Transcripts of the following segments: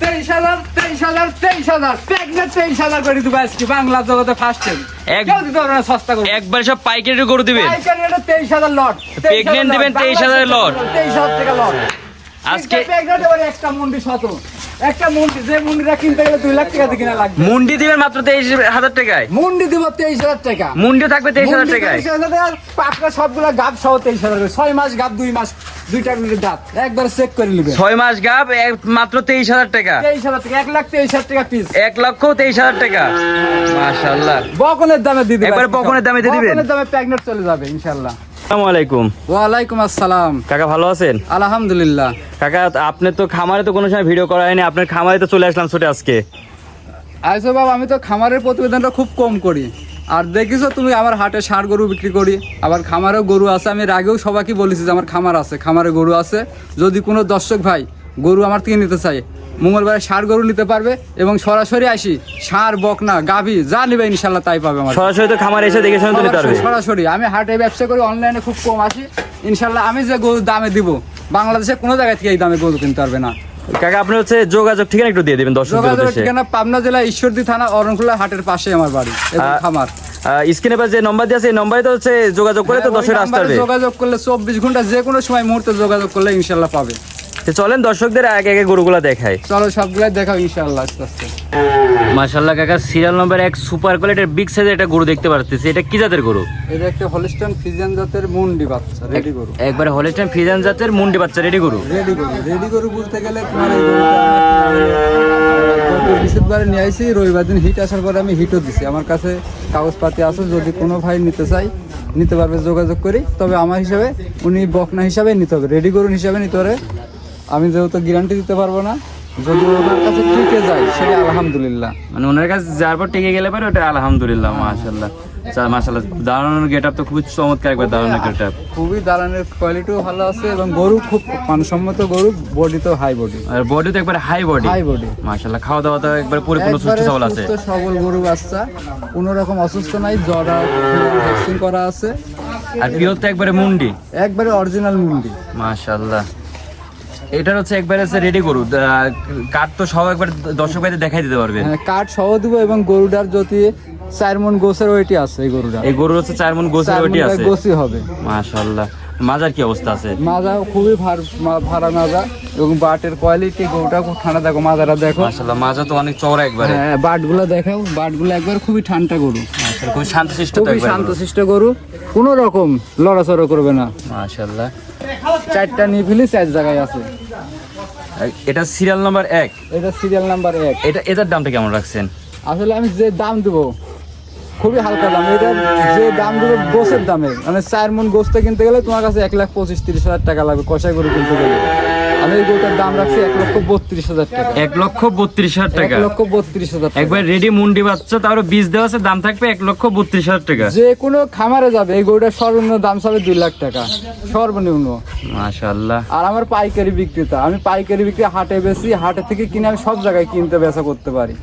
23,000 23,000 করে দিব আজকে বাংলা জগতে ফার্স্ট টাইম। কেউ দিতে পারবে না সস্তা করে। একবার সব পাইকারি গরু দিবেন। পাইকারি এটা 23,000 লট। প্রেগন্যান্ট দিবেন 23,000 লট। 23,000 টাকা লট। আজকে প্রেগন্যান্ট এবারে একটা মুন্ডি শত। একটা মুন্ডি যে মুন্ডিটা কিনতে গেলে 2 লাখ টাকা দিয়ে কিনা লাগবে। মুন্ডি দিবেন মাত্র 23,000 টাকায়। মুন্ডি দিব 23,000 টাকা। মুন্ডি থাকবে 23,000 টাকায়। 23,000 টাকা আপনার সবগুলা গাব সহ 23,000 করে। 6 মাস গাব 2 মাস দুইটা করে দাঁত একবার চেক করে নেবেন। 6 মাস গাব মাত্র 23,000 টাকা। 23,000 টাকা 1,23,000 টাকা পিস। 1,23,000 টাকা। মাশাআল্লাহ। বকনের দামে দিয়ে দিবেন। একবার বকনের দামে দিয়ে দিবেন। বকনের দামে প্রেগন্যান্ট চলে যাবে ইনশাআল্লাহ। আসসালামু আলাইকুম। ওয়া আলাইকুম আসসালাম। কাকা ভালো আছেন? আলহামদুলিল্লাহ। কাকা আপনি তো খামারে তো কোনো সময় ভিডিও করা হয়নি, আপনার খামারে তো চলে আসলাম ছুটে আজকে। আইসো বাবা, আমি তো খামারের প্রতিবেদনটা খুব কম করি। আর দেখিছো তুমি আমার হাটে ষাঁড় গরু বিক্রি করি, আবার খামারেও গরু আছে। আমি এর আগেও সবাইকে বলেছি যে আমার খামার আছে, খামারে গরু আছে। যদি কোনো দর্শক ভাই গরু আমার থেকে নিতে চাই, মঙ্গলবারে ষাঁড় গরু নিতে পারবে এবং সরাসরি আসি ষাঁড় বকনা গাভী যা নিবে ইনশাল্লাহ তাই পাবে। আমার সরাসরি তো খামারে এসে দেখে শুনে তো নিতে পারবে। সরাসরি আমি হাটে ব্যবসা করি, অনলাইনে খুব কম আসি। ইনশাল্লাহ আমি যে গরু দামে দিব বাংলাদেশে কোনো জায়গা থেকে এই দামে গরু কিনতে পারবে না। কাকা আপনি হচ্ছে যোগাযোগ ঠিকানা একটু দিয়ে দিবেন দর্শকদের যোগাযোগের উদ্দেশ্যে। ঠিকানা পাবনা জেলা ঈশ্বরদী থানা অরণখোলা হাটের পাশে আমার বাড়ি এবং খামার। স্ক্রিনে পাশে যে নম্বর দিয়ে আছে এই নম্বরে তো হচ্ছে যোগাযোগ করে তো দর্শকরা আসতে পারবে। যোগাযোগ করলে 24 ঘন্টা যে কোনো সময় মুহূর্তে যোগাযোগ করলে ইনশাআল্লাহ পাবে। তো চলেন দর্শকদের আগে আগে গরুগুলা দেখাই। চলো সবগুলাই দেখাও ইনশাআল্লাহ আস্তে আস্তে। মাশাআল্লাহ কাকা, সিরিয়াল নম্বর 1 সুপার কোয়ালিটির বিগ সাইজের একটা গরু দেখতে পাচ্ছি। এটা কি জাতের গরু? এটা একটা হলিস্টাইন ফ্রিজিয়ান জাতের মুন্ডি বাচ্চা রেডি গরু। একবারে হলিস্টাইন ফ্রিজিয়ান জাতের মুন্ডি বাচ্চা রেডি গরু। রেডি গরু বলতে গেলে তোমার এই গরুটা গত বৃহস্পতিবারে নিয়ে আইছি, রবিবার দিন হিট আসার পরে আমি হিটও দিছি। আমার কাছে কাগজপাতি আছে, যদি কোনো ভাই নিতে চাই নিতে পারবে, যোগাযোগ করি। তবে আমার হিসাবে উনি বকনা হিসাবে নিতে হবে, রেডি গরু হিসাবে নিতে হবে। আমি যেহেতু গ্যারান্টি দিতে পারবো না, যদি ওনার কাছে টিকে যায় সেটা আলহামদুলিল্লাহ। মানে ওনার কাছে যার পর টিকে গেলে পরে ওটা আলহামদুলিল্লাহ। মাশাআল্লাহ মাশাআল্লাহ, দাঁড়ানোর গেটআপ তো খুবই চমৎকার, একবার দাঁড়ানোর গেটআপ খুবই দাঁড়ানোর কোয়ালিটিও ভালো আছে এবং গরু খুব মানসম্মত গরু, বডি তো হাই বডি, আর বডি তো একবার হাই বডি। মাশাআল্লাহ, খাওয়া দাওয়া তো একবার পরিপূর্ণ সুস্থ সবল আছে। সুস্থ সবল গরু বাচ্চা, কোনো রকম অসুস্থ নাই, জরা ভ্যাকসিন করা আছে। আর পিওর তো একবারে মুন্ডি, একবারে অরিজিনাল মুন্ডি। মাশাআল্লাহ। এটার হচ্ছে একবারে রেডি গরু, কাঠ তো সব একবার দর্শক ভাইদের দেখাই দিতে পারবে। হ্যাঁ, কাঠ সহ দিব এবং গরুটার যদি 4 মণ গোছের ওয়েটই আছে। এই গরুটা, এই গরুর হচ্ছে 4 মণ গোছের ওয়েটই আছে। গোছই হবে। মাশাআল্লাহ। মাজার কি অবস্থা আছে? মাজা খুবই ভাড়া মাজা এবং বাটের কোয়ালিটি, গরুটা খুব ঠান্ডা। দেখো মাজাটা দেখো, মাশাআল্লাহ মাজা তো অনেক চওড়া একবারে। হ্যাঁ, বাটগুলো দেখাও, বাটগুলো একবার খুবই ঠান্ডা গরু। মাশাআল্লাহ, খুব শান্তশিষ্ট তো খুবই একবার। শান্তশিষ্ট গরু, কোনো রকম লড়াচড়া করবে না। মাশাআল্লাহ। 4টা নিভিলি 4 জায়গায় আছে। এটা সিরিয়াল নাম্বার 1। এটা সিরিয়াল নাম্বার 1। এটার দামটা কেমন রাখছেন? আসলে আমি যে দাম দেবো খুবই হালকা দাম। এটা যে দাম দেবো গোছের দামে, মানে 4 মণ গোছটা কিনতে গেলে তোমার কাছে 1,25,000-30,000 টাকা লাগবে কষাই গরু কিনতে গেলে। আমি এই গরুটার দাম রাখছি 1,32,000 টাকা। 1,32,000 টাকা। 1,32,000 টাকা। একবার রেডি মুন্ডি বাচ্চা, তারপরে বীজ দেওয়া আছে, দাম থাকবে 1,32,000 টাকা। যে কোনো খামারে যাবে এই গরুটার সর্বনিম্ন দাম হবে 2 লাখ টাকা সর্বনিম্ন। মাশাআল্লাহ। আর আমার পাইকারি বিক্রেতা, আমি পাইকারি বিক্রি হাটে বেশি, হাটে থেকে কিনে আমি সব জায়গায় কিনতে বেচা করতে পারি।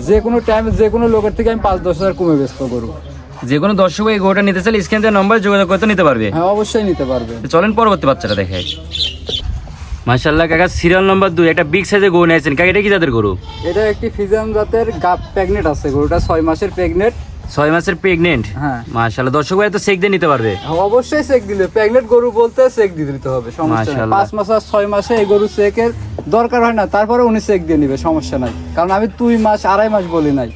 যে কোনো টাইমে যে কোনো লোকের থেকে আমি 5-10 হাজার কমে বেচতে গরু। যে কোনো দর্শক এই গরুটা নিতে চাইলে স্ক্রিনে দেওয়া নম্বরে যোগাযোগ করতে নিতে পারবে। হ্যাঁ, অবশ্যই নিতে পারবে। চলেন পরবর্তী বাচ্চাটা দেখাই। মাশাআল্লাহ কাকা, সিরিয়াল নাম্বার 2 একটা বিগ সাইজের গরু নিয়েছেন। কাকা এটা কি জাতের গরু? এটা একটি ফিজিয়ান জাতের গাব প্রেগনেন্ট আছে। গরুটা 6 মাসের প্রেগনেন্ট। 6 মাসের প্রেগনেন্ট। হ্যাঁ, মাশাআল্লাহ, দর্শক ভাই তো চেক দিয়ে নিতে পারবে। অবশ্যই চেক দিলে, প্রেগনেন্ট গরু বলতে চেক দিয়ে দিতে হবে, সমস্যা নেই। 5 মাস আর 6 মাসে এই গরু চেকের দরকার হয় না, তারপরে উনি চেক দিয়ে নিবে, সমস্যা নাই। কারণ আমি 2 মাস 2.5 মাস বলি নাই,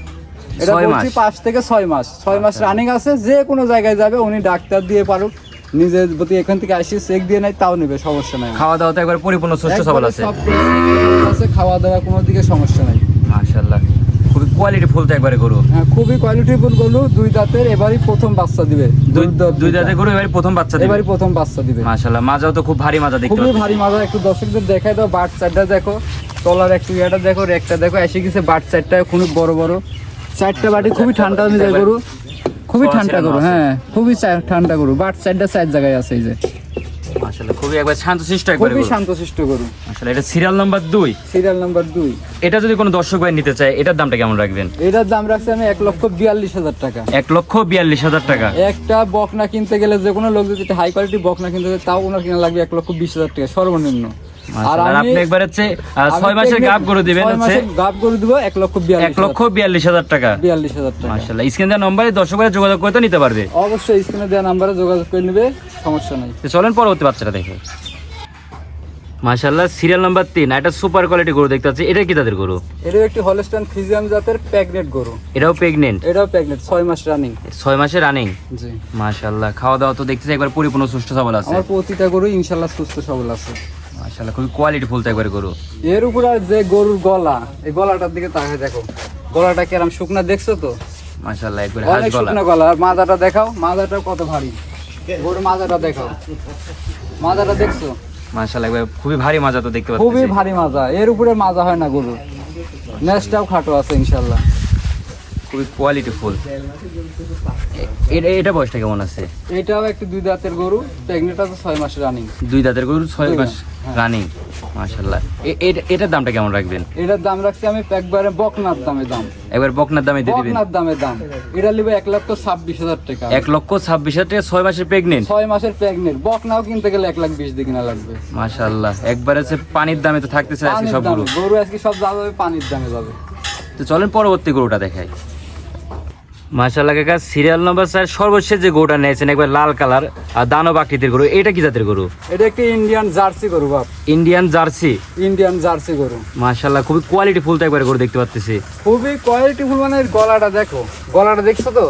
এটা বলছি 5 থেকে 6 মাস। 6 মাস রানিং আছে। যে কোনো জায়গায় যাবে উনি ডাক্তার দিয়ে পারুক, নিজে যদি এখান থেকে আসি চেক দিয়ে নাই তাও নেবে, সমস্যা নাই। খাওয়া দাওয়া তো একবার পরিপূর্ণ সুস্থ সবল আছে। খাওয়া দাওয়া কোনো দিকে সমস্যা নাই। মাশাআল্লাহ, খুবই কোয়ালিটি ফুল তো একবারে গরু। হ্যাঁ, খুবই কোয়ালিটিফুল গরু। 2 দাঁতের, এবারই প্রথম বাচ্চা দিবে। 2 দাঁতের গরু এবারে প্রথম বাচ্চা দিবে। এবারই প্রথম বাচ্চা দিবে। মাশাআল্লাহ, মাজাও তো খুব ভারী মাজা দেখতে খুবই পাচ্ছি। ভারী মাজা। একটু দর্শকদের দেখাই দাও, বাট সাইডটা দেখো, তলার একটু ইয়াটা দেখো, রেকটা দেখো, এসে গেছে বাট সাইডটা খুব বড় বড়। 4টা বাটি খুবই ঠান্ডা মেজাজ গরু, খুবই ঠান্ডা গরু। হ্যাঁ, খুবই ঠান্ডা গরু। বাট সাইডটা 4 জায়গায় আছে। এই যে মাশাআল্লাহ, খুবই একবার শান্তশিষ্ট একবারে খুবই গরু। শান্তশিষ্ট গরু। মাশাআল্লাহ, এটা সিরিয়াল নাম্বার 2। Serial number 2। এটা যদি কোনো দর্শক ভাই নিতে চায় এটার দামটা কেমন রাখবেন? এটার দাম রাখছি আমি 1,42,000 টাকা। 1,42,000 টাকা। একটা বকনা কিনতে গেলে, যে কোনো লোক যদি হাই কোয়ালিটি বকনা কিনতে যায় তাও ওনার কিনা লাগবে 1,20,000 টাকা সর্বনিম্ন। মাশাআল্লাহ। আর আপনি একবার হচ্ছে 6 মাসের গাব গরু দিবেন হচ্ছে গাব গরু দিব 1,42,000 টাকা। 42,000 টাকা। মাশাআল্লাহ। স্ক্রিনে দেওয়া নম্বরে দর্শকরা যোগাযোগ করে নিতে পারবে। অবশ্যই স্ক্রিনে দেওয়া নাম্বারে যোগাযোগ করে নেবে, সমস্যা নাই। তো চলেন পরবর্তী বাচ্চাটা দেখে। মাশাআল্লাহ, সিরিয়াল নাম্বার 3, এটা সুপার কোয়ালিটি গরু দেখতে পাচ্ছি। এটা কি জাতের গরু? এটাও একটি হলস্টাইন ফ্রিজিয়ান জাতের প্রেগনেন্ট গরু। এটাও প্রেগনেন্ট? এটাও প্রেগনেন্ট, 6 মাস রানিং। 6 মাসে রানিং। জি মাশাআল্লাহ। খাওয়া দাওয়া তো দেখতেছি একবার পরিপূর্ণ সুস্থ সবল আছে। আমার প্রতিটা গরু ইনশাআল্লাহ সুস্থ সবল আছে। মাশাআল্লাহ, খুবই কোয়ালিটি ফুল তো একবার গরু। এর উপর আর যে গরুর গলা, এই গলাটার দিকে তাকায় দেখো, গলাটা কেরাম শুকনা দেখছো তো? মাশাআল্লাহ, একবার হাত অনেক গলা। শুকনা গলা। আর মাজাটা দেখাও, মাজাটা কত ভারী। গরুর মাজাটা দেখাও, মাজাটা দেখছো? মাশাআল্লাহ, একবার খুবই ভারী মাজা তো দেখতে খুবই পাচ্ছি। ভারী মাজা, এর উপরে মাজা হয় না গরু। নেজটাও খাটো আছে ইনশাআল্লাহ। খুবই কোয়ালিটি ফুল। এটা বয়সটা কেমন আছে? এটাও একটি 2 দাঁতের গরু, প্রেগনেন্ট আছে, 6 মাস রানিং। 2 দাঁতের গরু, 6 মাস হ্যাঁ। রানিং। মাশাআল্লাহ। এটার দামটা কেমন রাখবেন? এটার দাম রাখছি আমি একবারে বকনার দামে দাম। একবার বকনার দামে দিয়ে দিবেন। বকনার দামে দাম। এটা নিবে 1,26,000 টাকা। 1,26,000 টাকা, 6 মাসের প্রেগনেন্ট। 6 মাসের প্রেগনেন্ট, বকনাও কিনতে গেলে 1,20,000 দিয়ে কিনা লাগবে। মাশাআল্লাহ, একবার আছে পানির দামে তো থাকতেছে আজকে পানির সব গরু। দামে। গরু আজকে সব যাবে পানির দামে যাবে। তো চলেন পরবর্তী গরুটা দেখাই। মাশাআল্লাহ কাকা, সিরিয়াল নাম্বার 4, সর্বশেষ যে গরুটা নিয়েছেন একবার লাল কালার আর দানব আকৃতির গরু, এটা কি জাতের গরু? এটা একটি ইন্ডিয়ান জার্সি গরু বাপ। Indian jersey. ইন্ডিয়ান জার্সি গরু। মাশাআল্লাহ, খুবই কোয়ালিটি ফুল তো একবার গরু দেখতে পাচ্ছি। খুবই কোয়ালিটি ফুল। মানে এর গলাটা দেখো, গলাটা দেখছো তো?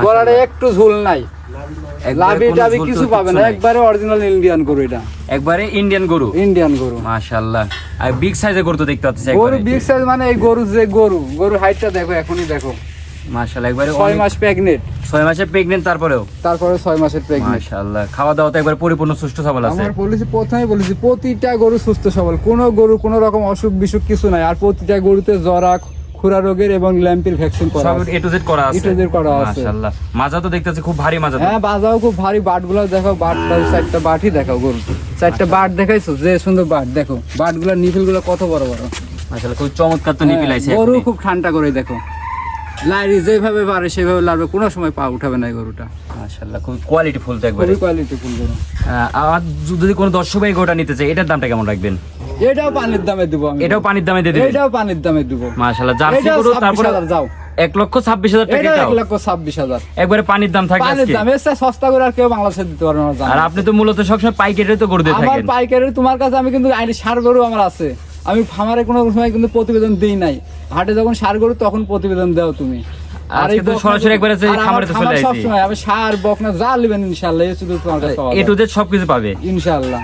গলাটা একটু ঝুল নাই, লাভি টাভি কিছু পাবে না, একবারে অরিজিনাল ইন্ডিয়ান গরু। এটা একবারে ইন্ডিয়ান গরু। ইন্ডিয়ান গরু। মাশাআল্লাহ, আর বিগ সাইজের গরু তো দেখতে পাচ্ছি গরু একবারে। বিগ সাইজ মানে এই গরু যে গরুর হাইটটা দেখো, এখনই দেখো। মাশাআল্লাহ, একবারে 6 মাস প্রেগনেন্ট। 6 মাসের প্রেগনেন্ট, তারপরে 6 মাসের প্রেগনেন্ট। মাশাআল্লাহ, খাওয়া দাওয়া তো একবার পরিপূর্ণ সুস্থ সবল আছে। আমার প্রথমেই বলেছি প্রতিটা গরু সুস্থ সবল, কোনো গরু কোনো রকম অসুখ বিসুখ কিছু নাই। আর প্রতিটা গরুতে জরা, খুরা রোগের এবং ল্যাম্পির ভ্যাকসিন করা সব আছে। A to Z করা আছে। A to Z করা আছে। মাশাআল্লাহ, মাজা তো দেখতেছি খুব ভারী মাজা তো। হ্যাঁ, বাজাও খুব ভারী। বাটগুলো দেখো, বাটটা 4টা বাটই দেখাও গরু। 4টা বাট দেখাইছো, যে সুন্দর বাট দেখো। বাটগুলো নিফিলগুলো কত বড় বড়। মাশাআল্লাহ, খুব চমৎকার তো নিপিল আইছে। গরু খুব ঠান্ডা করে দেখো, লাইরি যেভাবে পারে সেভাবে লাড়বে, কোনো সময় পা উঠাবে না এই গরুটা। মাশাআল্লাহ, খুব কোয়ালিটি ফুল তো একবারে। খুবই কোয়ালিটি ফুল গরু। আর যদি কোনো দর্শক ভাই গরুটা নিতে চায়, এটার দামটা কেমন রাখবেন? এটাও পানির দামে দিব আমি। এটাও পানির দামে দিয়ে দিবেন? এটাও পানির দামে দিব। মাশাআল্লাহ, জার্সি এটাও গরু, তারপরে 26,000 যাও। 1,26,000 টাকা। এটা এটাও 1,26,000 একবারে পানির দাম থাকে পানির আজকে। দাম। এর চেয়ে সস্তা করে আর কেউ বাংলাদেশে দিতে পারবে না জানো। আর আপনি তো মূলত সবসময় পাইকারি তো গরু দিয়ে আমার থাকেন। পাইকারি তোমার কাছে আমি কিন্তু আইনি সার গরু আমার আছে। আমি খামারে কোনো সময় কিন্তু প্রতিবেদন দিই নাই। হাটে যখন সার গরু তখন প্রতিবেদন দাও তুমি। আজকে তো সরাসরি একবারে যে খামারে তো চলে আইছি। সবসময় আমি সার বকনা যা নেবেন ইনশাআল্লাহ, এই শুধু তোমার কাছে পাওয়া A to যাবে। Z সবকিছু পাবে ইনশাআল্লাহ।